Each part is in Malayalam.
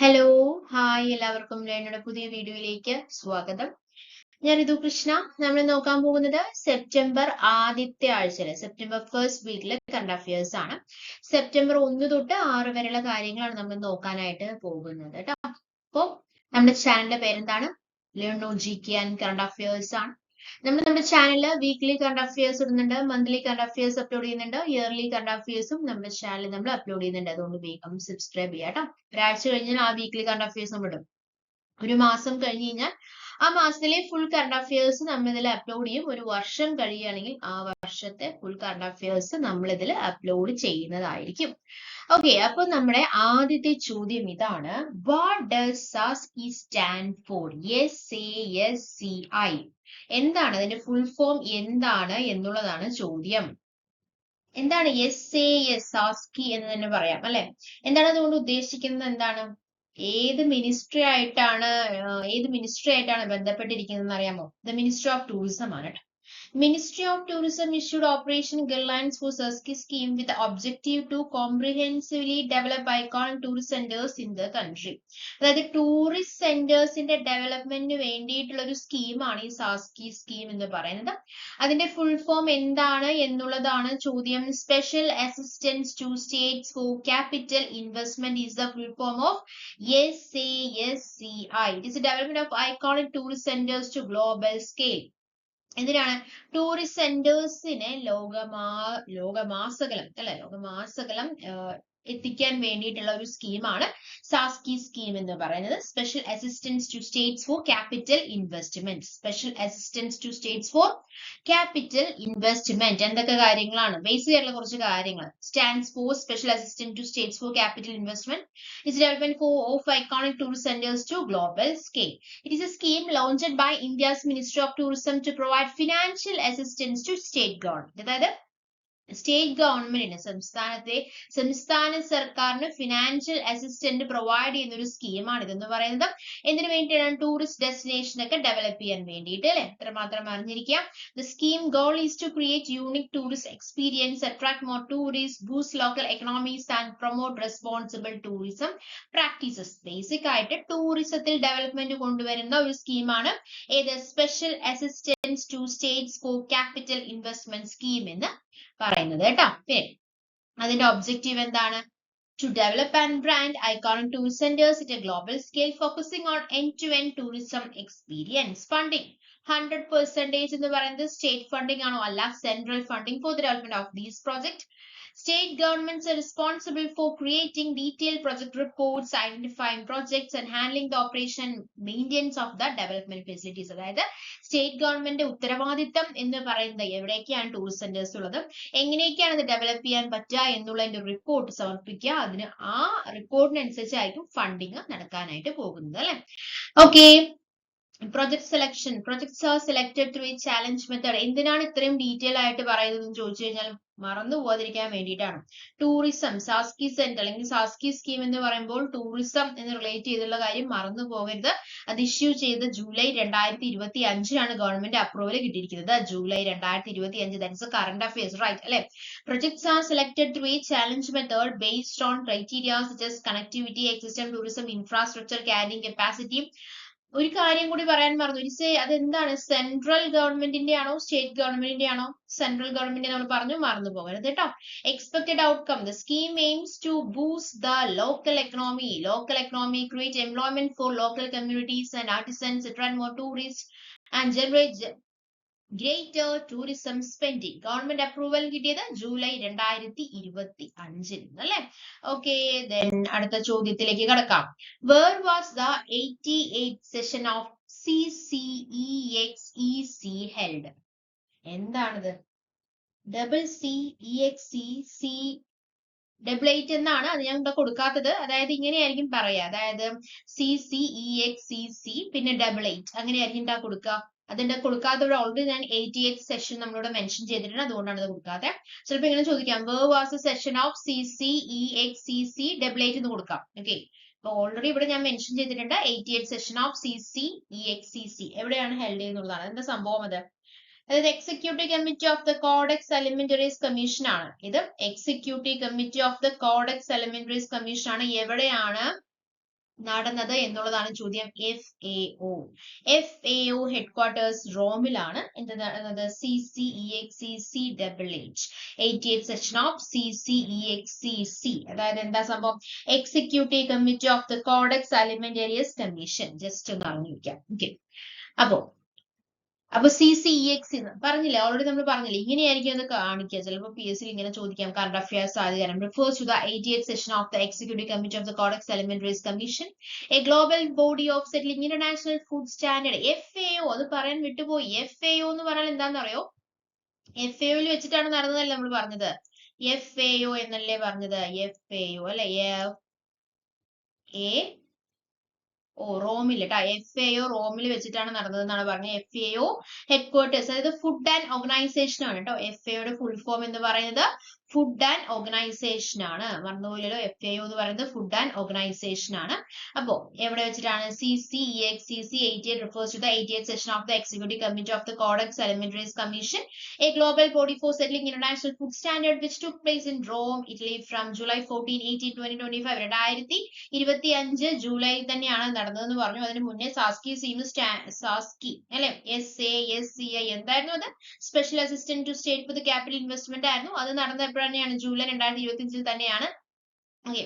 ഹലോ ഹായ് എല്ലാവർക്കും എന്നോട് പുതിയ വീഡിയോയിലേക്ക് സ്വാഗതം. ഞാൻ ഋതു കൃഷ്ണ. നമ്മൾ നോക്കാൻ പോകുന്നത് സെപ്റ്റംബർ ആദ്യത്തെ ആഴ്ചയിലെ സെപ്റ്റംബർ ഫസ്റ്റ് വീക്കിലെ കറണ്ട് അഫയേഴ്സ് ആണ്. സെപ്റ്റംബർ 1 തൊട്ട് 6 വരെയുള്ള കാര്യങ്ങളാണ് നമ്മൾ നോക്കാനായിട്ട് പോകുന്നത് കേട്ടോ. അപ്പോ നമ്മുടെ ചാനലിന്റെ പേരെന്താണ്? Learno G K and current affairs ആണ്. നമ്മുടെ ചാനലില് വീക്ക്ലി കറണ്ട് അഫയേഴ്സ് ഇടുന്നുണ്ട്, മന്ത്ലി കറണ്ട് അഫയേഴ്സ് അപ്ലോഡ് ചെയ്യുന്നുണ്ട്, ഇയർലി കറണ്ട് അഫയേഴ്സും നമ്മുടെ ചാനലിൽ നമ്മൾ അപ്ലോഡ് ചെയ്യുന്നുണ്ട്. അതുകൊണ്ട് വേഗം സബ്സ്ക്രൈബ് ചെയ്യാം കേട്ടോ. ഒരാഴ്ച കഴിഞ്ഞാൽ ആ വീക്ക്ലി കറണ്ട് അഫയേഴ്സ് നമ്മൾ ഇടും. ഒരു മാസം കഴിഞ്ഞ് കഴിഞ്ഞാൽ ആ മാസത്തിലെ ഫുൾ കറണ്ട് അഫയേഴ്സ് നമ്മൾ ഇതിൽ അപ്ലോഡ് ചെയ്യും. ഒരു വർഷം കഴിയുകയാണെങ്കിൽ ആ വർഷത്തെ ഫുൾ കറണ്ട് അഫയേഴ്സ് നമ്മൾ ഇതിൽ അപ്ലോഡ് ചെയ്യുന്നതായിരിക്കും. ഓക്കെ, അപ്പൊ നമ്മുടെ ആദ്യത്തെ ചോദ്യം ഇതാണ്. What does SASCI stand for? SASCI എന്താണ് അതിന്റെ ഫുൾ ഫോം എന്താണ് എന്നുള്ളതാണ് ചോദ്യം. എന്താണ് സാസ്കി എന്ന് തന്നെ പറയാം അല്ലെ? എന്താണ് അതുകൊണ്ട് ഉദ്ദേശിക്കുന്നത്? എന്താണ്? ഏത് മിനിസ്ട്രി ആയിട്ടാണ് ബന്ധപ്പെട്ടിരിക്കുന്നത് അറിയാമോ? ദ മിനിസ്ട്രി ഓഫ് ടൂറിസം ആണ്. Ministry of Tourism issued Operation Guidelines for Saski scheme with the objective to comprehensively develop iconic tourist centers in the country. അതായത് ടൂറിസ്റ്റ് സെന്റേഴ്സിന്റെ ഡെവലപ്മെന്റിന് വേണ്ടിയിട്ടുള്ള ഒരു സ്കീമാണ് ഈ സാസ്കി സ്കീം എന്ന് പറയുന്നത്. അതിന്റെ ഫുൾ ഫോം എന്താണ് എന്നുള്ളതാണ് ചോദ്യം. Special assistance to states for capital investment is the full form of SASCI. It is the development of iconic tourist centers to global scale. എന്തിനാണ്? ടൂറിസ്റ്റ് സെന്റേഴ്സിനെ ലോകമാസകലം എത്തിക്കാൻ വേണ്ടിയിട്ടുള്ള ഒരു സ്കീമാണ് സാസ്കി സ്കീം എന്ന് പറയുന്നത്. Special assistance to states for capital investment എന്തൊക്കെ കാര്യങ്ങളാണ്? ബേസിക് ആയിട്ടുള്ള കുറച്ച് കാര്യങ്ങൾ. Stands for special assistant to states for capital investment is development of iconic tourist centers to global scale. It is a scheme launched by India's Ministry of Tourism to provide financial assistance to state government. അതായത് സ്റ്റേറ്റ് ഗവൺമെന്റിന് സംസ്ഥാന സർക്കാരിന് ഫിനാൻഷ്യൽ അസിസ്റ്റന്റ് പ്രൊവൈഡ് ചെയ്യുന്ന ഒരു സ്കീമാണ് ഇതെന്ന് പറയുന്നത്. എന്തിനു വേണ്ടിയിട്ടാണ്? ടൂറിസ്റ്റ് ഡെസ്റ്റിനേഷൻ ഒക്കെ ഡെവലപ്പ് ചെയ്യാൻ വേണ്ടിയിട്ട് അല്ലെ? അത്രമാത്രം അറിഞ്ഞിരിക്കാം. The scheme goal is to create unique tourist experience, attract more tourists, boost local economies and promote responsible tourism practices. Basic ആയിട്ട് ടൂറിസത്തിൽ ഡെവലപ്മെന്റ് കൊണ്ടുവരുന്ന ഒരു സ്കീമാണ് ഏത്? Special assistance to states for capital investment scheme എന്ന് പറയുന്നത് കേട്ടോ. പിന്നെ അതിന്റെ ഒബ്ജക്റ്റീവ് എന്താണ്? To develop and brand iconic tourist centers at a global scale, focusing on end-to-end tourism experience. Funding 100% എന്ന് പറയുന്നത് സ്റ്റേറ്റ് ഫണ്ടിംഗ് ആണോ? അല്ല, central funding for the development of these projects. State governments are responsible for creating detailed project reports, identifying projects and handling the operation and maintenance of the development facilities. അതായത് സ്റ്റേറ്റ് ഗവൺമെന്റ് ഉത്തരവാദിത്തം എന്ന് പറയുന്നത് എവിടേക്കാണ് ടൂറിസ്റ്റ് സെന്റേഴ്സ് ഉള്ളത്, എങ്ങനെയൊക്കെയാണ് ഇത് ഡെവലപ്പ് ചെയ്യാൻ പറ്റുക എന്നുള്ളതിന്റെ റിപ്പോർട്ട് സമർപ്പിക്കുക. അതിന് ആ റിപ്പോർട്ടിനനുസരിച്ചായിരിക്കും ഫണ്ടിങ് നടക്കാനായിട്ട് പോകുന്നത് അല്ലെ? Okay, project selection. Projects are selected through a challenge method. എന്തിനാണ് ഇത്രയും ഡീറ്റെയിൽ ആയിട്ട് പറയുന്നത് ചോദിച്ചു കഴിഞ്ഞാൽ മറന്നു പോകാതിരിക്കാൻ വേണ്ടിയിട്ടാണ്. ടൂറിസം സാസ്കി സെന്റർ അല്ലെങ്കിൽ സാസ്കി സ്കീം എന്ന് പറയുമ്പോൾ ടൂറിസം എന്ന് റിലേറ്റ് ചെയ്തുള്ള കാര്യം മറന്നു പോകരുത്. അത് ഇഷ്യൂ ചെയ്ത് ജൂലൈ 2025 ഗവൺമെന്റ് അപ്രൂവൽ കിട്ടിയിരിക്കുന്നത്. July 2025. That is current affairs, right അല്ലെ? Projects are selected through a challenge method based on criteria such as connectivity, existent tourism infrastructure, carrying capacity. ഒരു കാര്യം കൂടി പറയാൻ മറന്നു. അതെന്താണ്? സെൻട്രൽ ഗവൺമെന്റിന്റെ ആണോ സ്റ്റേറ്റ് ഗവൺമെന്റിന്റെ ആണോ? സെൻട്രൽ ഗവൺമെന്റ് നമ്മൾ പറഞ്ഞു, മറന്നു പോകരുത് കേട്ടോ. Expected outcome. The scheme aims to boost the local economy, create employment for local communities and artisans, attract more tourist and generate greater tourism spending. Government approval കിട്ടിയത് ജൂലൈ 2025 അല്ലെ? ഓക്കെ, ദെൻ അടുത്ത ചോദ്യത്തിലേക്ക് കടക്കാം. Where was the 88th session of CCEXEC held? എന്താണിത്? CCEXEC ഡബിൾ 8 എന്നാണ്. അത് ഞാൻ ഇവിടെ കൊടുക്കാത്തത്. അതായത് ഇങ്ങനെയായിരിക്കും പറയാ. അതായത് CCEXEC പിന്നെ ഡബിൾ 8 അങ്ങനെയായിരിക്കും കൊടുക്കുക. അതിന്റെ കൊടുക്കാത്തവിടെ ഓൾറെഡി ഞാൻ 88th സെഷൻ നമ്മളിവിടെ മെൻഷൻ ചെയ്തിട്ടുണ്ട്. അതുകൊണ്ടാണ് ഇത് കൊടുക്കാതെ. ചിലപ്പോൾ ഇങ്ങനെ ചോദിക്കാം, where was the session of CCEXEC double 8 എന്ന് കൊടുക്കാം. ഓക്കെ, അപ്പൊ ഓൾറെഡി ഇവിടെ ഞാൻ മെൻഷൻ ചെയ്തിട്ടുണ്ട് 88th സെഷൻ ഓഫ് CCEXEC എവിടെയാണ് ഹെൽഡ് ചെയ്യുന്നുള്ളതാണ്. എന്താ സംഭവം? അതായത് executive committee of the Codex Alimentarius commission ആണ്. ഇത് executive committee of the Codex Alimentarius commission ആണ്. എവിടെയാണ്? നടന്നത് എന്നുള്ളതാണ് ചോദ്യം. FAO. FAO ഹെഡ്ക്വാർട്ടേഴ്സ് റോമിലാണ്. എന്ത് നടന്നത്? CCEXCCHH 88th session of CCEXCC. അതായത് എന്താ സംഭവം? Executive committee of the Codex Alimentarius commission. Just ഒന്ന് അറിഞ്ഞു വെക്കാം. ഓക്കെ. അപ്പൊ CCEX പറഞ്ഞില്ലേ, ഓൾറെഡി നമ്മൾ പറഞ്ഞില്ലേ, ഇങ്ങനെയായിരിക്കും അത് കാണിക്കുക. ചിലപ്പോൾ PSC ഇങ്ങനെ ചോദിക്കാം, കറണ്ട് അഫയേഴ്സ് സാധ്യത. refers to the 88th session of the executive committee of the codex alimentarius commission, a global body of settling international food standard. FAO അത് പറയാൻ വിട്ടുപോയി. FAO എന്ന് പറഞ്ഞാൽ എന്താണെന്ന് അറിയോ? FAO വെച്ചിട്ടാണ് നടന്നതല്ലേ നമ്മൾ പറഞ്ഞത്. FAO എന്നല്ലേ പറഞ്ഞത്? FAO അല്ലെ? റോമിൽ കേട്ടോ. FAO റോമിൽ വെച്ചിട്ടാണ് നടന്നതെന്നാണ് പറഞ്ഞത്. FAO ഹെഡ്ക്വാർട്ടേഴ്സ്, അതായത് ഫുഡ് ആൻഡ് ഓർഗനൈസേഷൻ ആണ് കേട്ടോ. FAOയുടെ ഫുൾ ഫോം എന്ന് പറയുന്നത് ഫുഡ് ആൻഡ് ഓർഗനൈസേഷൻ ആണ്. മറന്നുപോയില്ലല്ലോ, FAO എന്ന് പറയുന്നത് ഫുഡ് ആൻഡ് ഓർഗനൈസേഷൻ ആണ്. അപ്പോ എവിടെ വെച്ചിട്ടാണ്? CCEXCC 88 refers to the 88th session of the executive committee of the codex alimentarius commission, a global body for settling international food standard which took place in Rome, Italy from July 14, 18, 2025. 2025 July തന്നെയാണ് നടന്നതെന്ന് പറഞ്ഞു. അതിന് മുന്നേ സാസ്കി അല്ലെ? SASCI എന്തായിരുന്നു അത്? Special assistant to state for the capital investment ആയിരുന്നു. അത് നടന്നത് എപ്പോഴാണ്? ജൂലൈ 2025 തന്നെയാണ്. ഓക്കെ.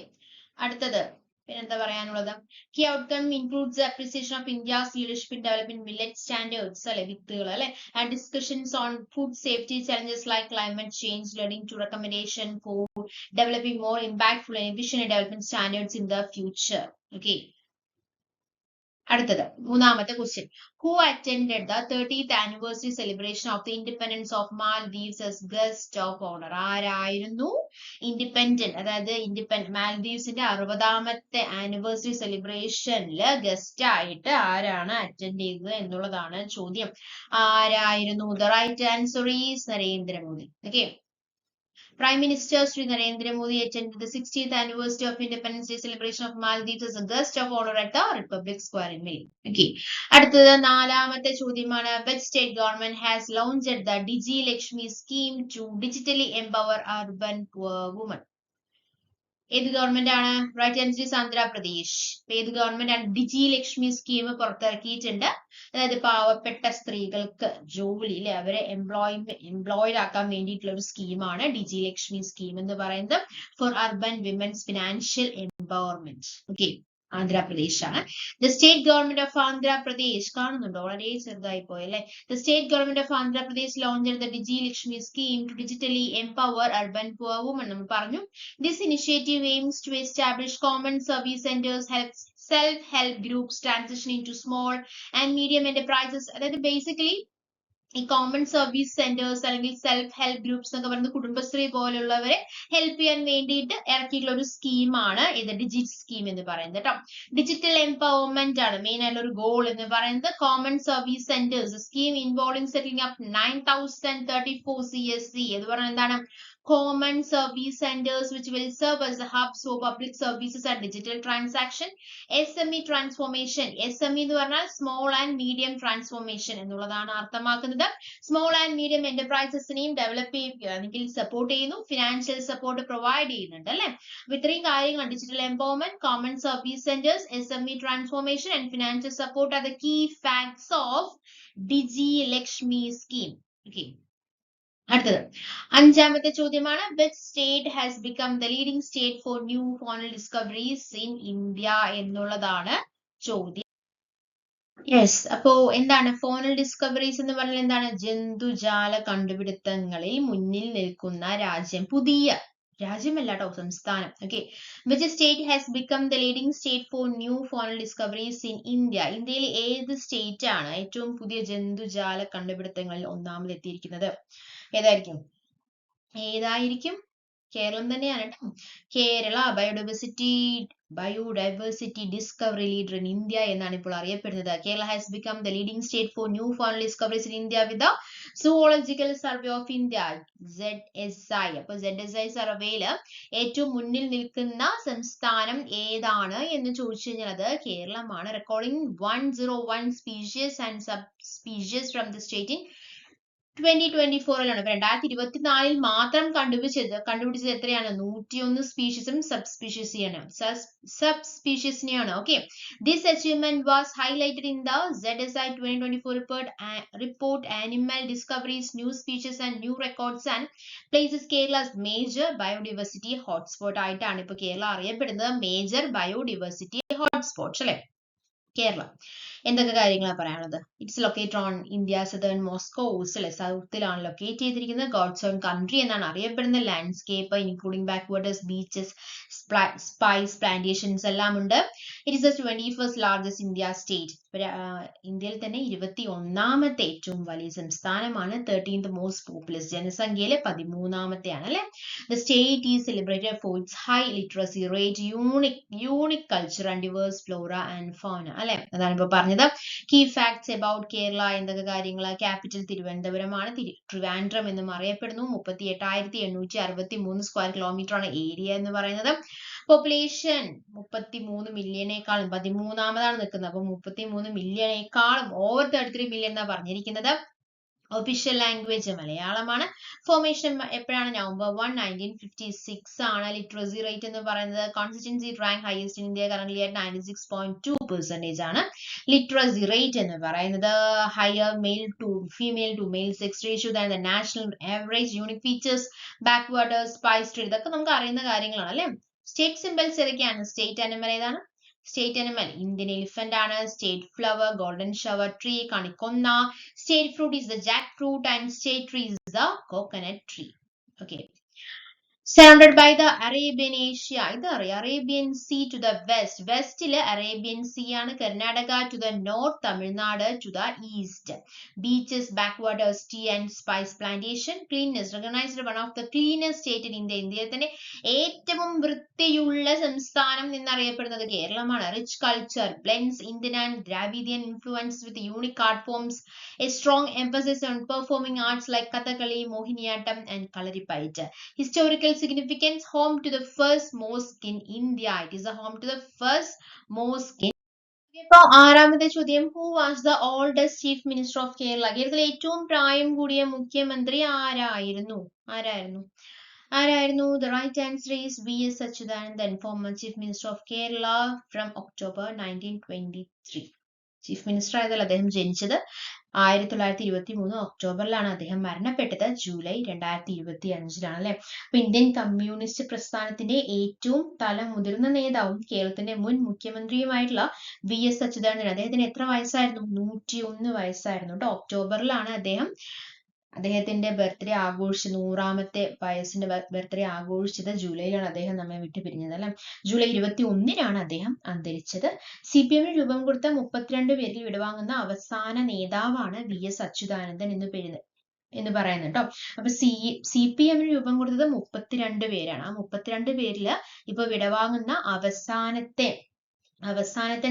അടുത്തത് പിന്നെന്താ പറയാനുള്ളത്? Key outcome includes appreciation of India's leadership in developing millet standards അല്ലെ? വിത്തുകൾ അല്ലെ? And discussions on food safety challenges like climate change, leading to recommendation for developing more impactful and efficient development standards in the future. Okay. അടുത്തത് മൂന്നാമത്തെ question. Who attended the 30th anniversary celebration of the independence of Maldives as guest of honor? ആരായിരുന്നു അതായത് മാൽദീവ്സിന്റെ 60ാമത്തെ ആനിവേഴ്സറി സെലിബ്രേഷനിൽ ഗസ്റ്റ് ആയിട്ട് ആരാണ് അറ്റൻഡ് ചെയ്തത് എന്നുള്ളതാണ് ചോദ്യം. ആരായിരുന്നു? The right answer is Narendra Modi. Okay. Prime Minister Sri Narendra Modi attended the 60th anniversary of Independence Day celebration of Maldives as a guest of honor at the Republic Square in May. Okay. അടുത്തത് നാലാമത്തെ ചോദ്യമാണ്. Which state government has launched the Digi Lakshmi scheme to digitally empower urban poor women? ഏത് ഗവൺമെന്റ് ആണ്? Right answer is Andhra Pradesh. ഏത് ഗവൺമെന്റ് ആണ് ഡിജി ലക്ഷ്മി സ്കീം പുറത്തിറക്കിയിട്ടുണ്ട്? അതായത് പാവപ്പെട്ട സ്ത്രീകൾക്ക് ജോലിയിൽ അവരെ എംപ്ലോയിഡ് ആക്കാൻ വേണ്ടിയിട്ടുള്ള ഒരു സ്കീമാണ് ഡിജി ലക്ഷ്മി സ്കീം എന്ന് പറയുന്നത്. For urban women's financial empowerment. Okay. Andhra Pradesh ആണ്. The state government of Andhra Pradesh കാണുന്നുണ്ടോ? വളരെ ചെറുതായി പോയല്ലേ. The state government of Andhra Pradesh launched the Digi Lakshmi scheme to digitally empower urban poor women. നമ്മൾ പറഞ്ഞു. This initiative aims to establish common service centers, helps self-help groups transition into small and medium enterprises. അതായത് ബേസിക്കലി ഈ കോമൺ സർവീസ് സെന്റേഴ്സ് അല്ലെങ്കിൽ സെൽഫ് ഹെൽപ്പ് ഗ്രൂപ്പ്സ് എന്നൊക്കെ പറയുന്നത് കുടുംബശ്രീ പോലുള്ളവരെ ഹെൽപ്പ് ചെയ്യാൻ വേണ്ടിയിട്ട് ഇറക്കിയിട്ടുള്ള ഒരു സ്കീമാണ് ഇത് ഡിജിറ്റ് സ്കീം എന്ന് പറയുന്നത് കേട്ടോ. ഡിജിറ്റൽ എംപവർമെന്റ് ആണ് മെയിൻ ആയിട്ടുള്ള ഒരു ഗോൾ എന്ന് പറയുന്നത്. Common service centres scheme involving setting up 9034 CSC എന്ന് പറഞ്ഞാൽ എന്താണ്? Common service centers which will serve as the hubs for public services and digital transaction. SME transformation. SME എന്ന് പറഞ്ഞാൽ സ്മോൾ ആൻഡ് മീഡിയം ട്രാൻസ്ഫോർമേഷൻ എന്നുള്ളതാണ് അർത്ഥമാക്കുന്നത്. സ്മോൾ ആൻഡ് മീഡിയം എന്റർപ്രൈസസിനെയും ഡെവലപ്പ് ചെയ്യുക അല്ലെങ്കിൽ സപ്പോർട്ട് ചെയ്യുന്നു, ഫിനാൻഷ്യൽ സപ്പോർട്ട് പ്രൊവൈഡ് ചെയ്യുന്നുണ്ട് അല്ലെ. അപ്പൊ ഇത്രയും കാര്യങ്ങൾ digital empowerment, common service centres, SME transformation and financial support are the key facts of Digi Lakshmi scheme. Okay. അടുത്തത് അഞ്ചാമത്തെ ചോദ്യമാണ്. Which state has become the leading state for new faunal discoveries in India എന്നുള്ളതാണ് ചോദ്യം. യെസ്. അപ്പോ എന്താണ് ഫോണൽ ഡിസ്കവറീസ് എന്ന് പറഞ്ഞാൽ എന്താണ്? ജന്തുജാല കണ്ടുപിടുത്തങ്ങളിൽ മുന്നിൽ നിൽക്കുന്ന രാജ്യം. പുതിയ രാജ്യമല്ല കേട്ടോ, സംസ്ഥാനം. Okay. Which state has become the leading state for new faunal discoveries in India? ഇന്ത്യയിൽ ഏത് സ്റ്റേറ്റ് ആണ് ഏറ്റവും പുതിയ ജന്തുജാല കണ്ടുപിടുത്തങ്ങളിൽ ഒന്നാമത് എത്തിയിരിക്കുന്നത്? ഏതായിരിക്കും? കേരളം തന്നെയാണ് കേട്ടോ. Kerala biodiversity discovery leader in India എന്നാണ് ഇപ്പോൾ അറിയപ്പെടുന്നത്. Kerala has become the leading state for new found discoveries in India with the zoological survey of India ZSI. അപ്പോൾ ZSI സർവേയിൽ ഏറ്റവും മുന്നിൽ നിൽക്കുന്ന സംസ്ഥാനം ഏതാണ് എന്ന് ചോദിച്ചു കഴിഞ്ഞാൽ അത് കേരളമാണ്. Recording 101 species and sub species from the state in 2024 2024 മാത്രം കണ്ടുപിടിച്ചത് എത്രയാണ് 101 സ്പീഷീസും സബ്സ്പീഷീസിനെയാണ് okay this achievement was highlighted in the ZSI 2024 report animal discoveries new species and new records and places Kerala's major biodiversity hotspot ആയിട്ടാണ് ഇപ്പൊ കേരള അറിയപ്പെടുന്നത് മേജർ ബയോഡിവേഴ്സിറ്റി ഹോട്ട്സ്പോട്ട് അല്ലെ കേരള എന്തൊക്കെ കാര്യങ്ങളാണ് പറയാനുള്ളത് it's located on India southern most coast അല്ലെ സൗത്തിലാണ് ലൊക്കേറ്റ് ചെയ്തിരിക്കുന്നത് ഗോഡ്സ് ഓൺ കൺട്രി എന്നാണ് അറിയപ്പെടുന്നത് landscape including backwaters beaches spice plantations എല്ലാം ഉണ്ട് it is the 21st largest India state ഇന്ത്യയിൽ തന്നെ 21ാമത്തെ ഏറ്റവും വലിയ സംസ്ഥാനമാണ് 13th മോസ്റ്റ് പോപ്പുലസ് ജനസംഖ്യയിലെ 13ാമത്തെയാണ് അല്ലെ the state is celebrated for its high literacy rate unique culture and diverse flora and fauna അല്ലെ അതാണ് ഇപ്പൊ പറഞ്ഞത് കീ ഫാക്ട്സ് അബൌട്ട് കേരള എന്തൊക്കെ കാര്യങ്ങൾ ക്യാപിറ്റൽ തിരുവനന്തപുരമാണ് ട്രിവാൻഡ്രം എന്നും അറിയപ്പെടുന്നു 38,863 സ്ക്വയർ കിലോമീറ്റർ ആണ് ഏരിയ എന്ന് പറയുന്നത് പോപ്പുലേഷൻ 33 മില്യണേക്കാളും 13ാമതാണ് നിൽക്കുന്നത് അപ്പൊ 33 മില്യണേക്കാളും ഓവർ 33 മില്യൺ എന്നാ പറഞ്ഞിരിക്കുന്നത് ഒഫീഷ്യൽ ലാംഗ്വേജ് മലയാളമാണ് ഫോർമേഷൻ എപ്പോഴാണ് നവംബർ 1 1956 ആണ് ലിറ്ററസി റേറ്റ് എന്ന് പറയുന്നത് constituency rank highest in India currently at 96.2% ആണ് ലിറ്ററസി റേറ്റ് എന്ന് പറയുന്നത് higher male to female to male sex ratio than the national average unique features backwaters spice tree ഇതൊക്കെ നമുക്ക് അറിയുന്ന കാര്യങ്ങളാണ് അല്ലെ സ്റ്റേറ്റ് സിംബൽസ് ഏതൊക്കെയാണ് സ്റ്റേറ്റ് അനിമൽ ഏതാണ് സ്റ്റേറ്റ് അനിമൽ ഇന്ത്യൻ എലിഫന്റ് ആണ് state flower golden shower tree കണിക്കൊന്ന state fruit is the jackfruit and state tree is the coconut tree okay surrounded by the Arabian Asia ഇതറിയാം Arabian Sea to the west westല് Arabian Sea ആണ് Karnataka to the north Tamil Nadu to the east beaches backwaters tea and spice plantation cleanness recognized one of the cleanest state in India ഇന്ത്യയിൽ തന്നെ ഏറ്റവും വൃത്തിയുള്ള സംസ്ഥാനം എന്നറിയപ്പെടുന്നത് കേരളമാണ് rich culture blends Indian and Dravidian influence with unique art forms a strong emphasis on performing arts like Kathakali Mohiniyattam and Kalaripayattu historical significance home to the first mosque in India it is a home to the first mosque in ഇപ്പോ ആറാമത്തെ ചോദ്യം who was the oldest chief minister of Kerala കേരളത്തിലെ ഏറ്റവും പ്രായം കൂടിയ മുഖ്യമന്ത്രി ആരായിരുന്നു the right answer is V.S. Achuthanandan former chief minister of Kerala from October 1923 chief minister ആയതല്ല അദ്ദേഹം ജനിച്ചത് 1923 ഒക്ടോബറിലാണ് അദ്ദേഹം മരണപ്പെട്ടത് ജൂലൈ 2025 അല്ലെ അപ്പൊ ഇന്ത്യൻ കമ്മ്യൂണിസ്റ്റ് പ്രസ്ഥാനത്തിന്റെ ഏറ്റവും തലമുതിർന്ന നേതാവും കേരളത്തിന്റെ മുൻ മുഖ്യമന്ത്രിയുമായിട്ടുള്ള V.S. അച്യുതാനന്ദൻ അദ്ദേഹത്തിന് എത്ര വയസ്സായിരുന്നു 101 വയസ്സായിരുന്നു കേട്ടോ ഒക്ടോബറിലാണ് അദ്ദേഹത്തിന്റെ ബർത്ത്ഡേ ആഘോഷിച്ചത് 100ാമത്തെ വയസ്സിന്റെ ബർത്ത്ഡേ ആഘോഷിച്ചത് ജൂലൈയിലാണ് അദ്ദേഹം നമ്മെ വിട്ടു പിരിഞ്ഞത് അല്ലെ ജൂലൈ 21 അദ്ദേഹം അന്തരിച്ചത് CPM രൂപം കൊടുത്ത 32 പേരിൽ വിടവാങ്ങുന്ന അവസാന നേതാവാണ് V.S. അച്യുതാനന്ദൻ എന്ന് പറയുന്നത് കേട്ടോ അപ്പൊ CPM രൂപം കൊടുത്തത് 32 പേരാണ് ആ 32 പേരില് ഇപ്പൊ വിടവാങ്ങുന്ന അവസാനത്തെ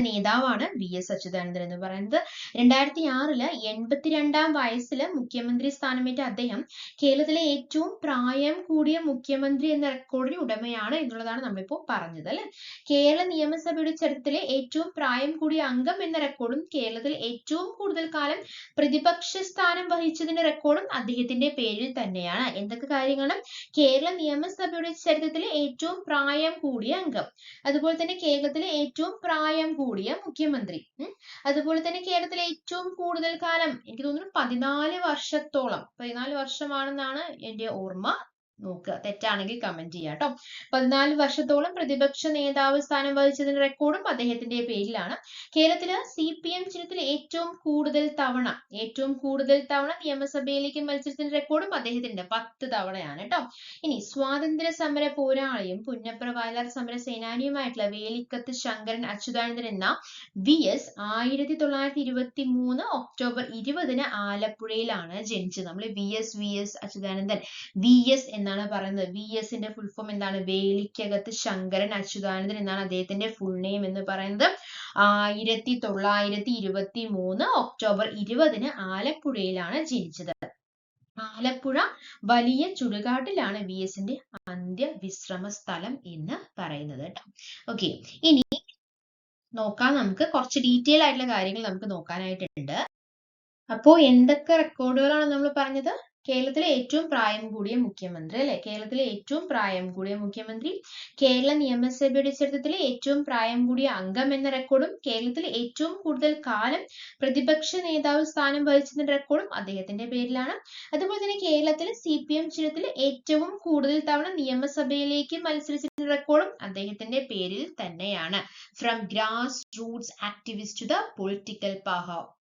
നേതാവാണ് V.S. അച്യുതാനന്ദൻ എന്ന് പറയുന്നത് 2006 82ാം വയസ്സിൽ മുഖ്യമന്ത്രി സ്ഥാനമേറ്റ അദ്ദേഹം കേരളത്തിലെ ഏറ്റവും പ്രായം കൂടിയ മുഖ്യമന്ത്രി എന്ന റെക്കോർഡിന് ഉടമയാണ് എന്നുള്ളതാണ് നമ്മളിപ്പോ പറഞ്ഞത് അല്ലെ കേരള നിയമസഭയുടെ ചരിത്രത്തിലെ ഏറ്റവും പ്രായം കൂടിയ അംഗം എന്ന റെക്കോർഡും കേരളത്തിൽ ഏറ്റവും കൂടുതൽ കാലം പ്രതിപക്ഷ സ്ഥാനം വഹിച്ചതിന്റെ റെക്കോർഡും അദ്ദേഹത്തിന്റെ പേരിൽ തന്നെയാണ് എന്തൊക്കെ കാര്യങ്ങളും കേരള നിയമസഭയുടെ ചരിത്രത്തിലെ ഏറ്റവും പ്രായം കൂടിയ അംഗം അതുപോലെ തന്നെ കേരളത്തിലെ ഏറ്റവും പ്രായം കൂടിയ മുഖ്യമന്ത്രി അതുപോലെ തന്നെ കേരളത്തിലെ ഏറ്റവും കൂടുതൽ കാലം എനിക്ക് തോന്നുന്നു 14 വർഷമാണെന്നാണ് എന്റെ ഓർമ്മ നോക്കുക തെറ്റാണെങ്കിൽ കമന്റ് ചെയ്യാം കേട്ടോ 14 വർഷത്തോളം പ്രതിപക്ഷ നേതാവ് സ്ഥാനം വഹിച്ചതിന്റെ റെക്കോർഡും അദ്ദേഹത്തിന്റെ പേരിലാണ് കേരളത്തില് CPM ചിഹ്നത്തിൽ ഏറ്റവും കൂടുതൽ തവണ നിയമസഭയിലേക്ക് മത്സരിച്ചതിന്റെ റെക്കോർഡും അദ്ദേഹത്തിന്റെ 10 തവണയാണ് കേട്ടോ ഇനി സ്വാതന്ത്ര്യ സമര പോരാളിയും പുന്നപ്ര വയലാർ സമര സേനാനിയുമായിട്ടുള്ള വേലിക്കത്ത് ശങ്കരൻ അച്യുതാനന്ദൻ എന്ന V.S. 1923 ഒക്ടോബർ 20 ആലപ്പുഴയിലാണ് ജനിച്ചത് നമ്മൾ V.S. അച്യുതാനന്ദൻ V.S. എന്നാണ് പറയുന്നത് V.S.ന്റെ ഫുൾ ഫോം എന്താണ് വേലിക്കകത്ത് ശങ്കരൻ അച്യുതാനന്ദൻ എന്നാണ് അദ്ദേഹത്തിന്റെ ഫുൾ നെയിം എന്ന് പറയുന്നത് 1923 ഒക്ടോബർ 20 ആലപ്പുഴയിലാണ് ജനിച്ചത് ആലപ്പുഴ വലിയ ചുടുകാട്ടിലാണ് V.S.ന്റെ അന്ത്യവിശ്രമ സ്ഥലം എന്ന് പറയുന്നത് കേട്ടോ ഓക്കെ ഇനി നോക്കാം നമുക്ക് കുറച്ച് ഡീറ്റെയിൽ ആയിട്ടുള്ള കാര്യങ്ങൾ നമുക്ക് നോക്കാനായിട്ടുണ്ട് അപ്പോ എന്തൊക്കെ റെക്കോർഡുകളാണ് നമ്മൾ പറഞ്ഞത്? കേരളത്തിലെ ഏറ്റവും പ്രായം കൂടിയ മുഖ്യമന്ത്രി അല്ലെ? കേരളത്തിലെ ഏറ്റവും പ്രായം കൂടിയ മുഖ്യമന്ത്രി, കേരള നിയമസഭയുടെ ചരിത്രത്തിലെ ഏറ്റവും പ്രായം കൂടിയ അംഗം എന്ന റെക്കോർഡും, കേരളത്തിൽ ഏറ്റവും കൂടുതൽ കാലം പ്രതിപക്ഷ നേതാവ് സ്ഥാനം വഹിച്ചെന്ന റെക്കോർഡും അദ്ദേഹത്തിന്റെ പേരിലാണ്. അതുപോലെ തന്നെ കേരളത്തിൽ CPM ചരിത്രത്തിൽ ഏറ്റവും കൂടുതൽ തവണ നിയമസഭയിലേക്ക് മത്സരിച്ച റെക്കോർഡും അദ്ദേഹത്തിന്റെ പേരിൽ തന്നെയാണ്. From grass roots activist to the political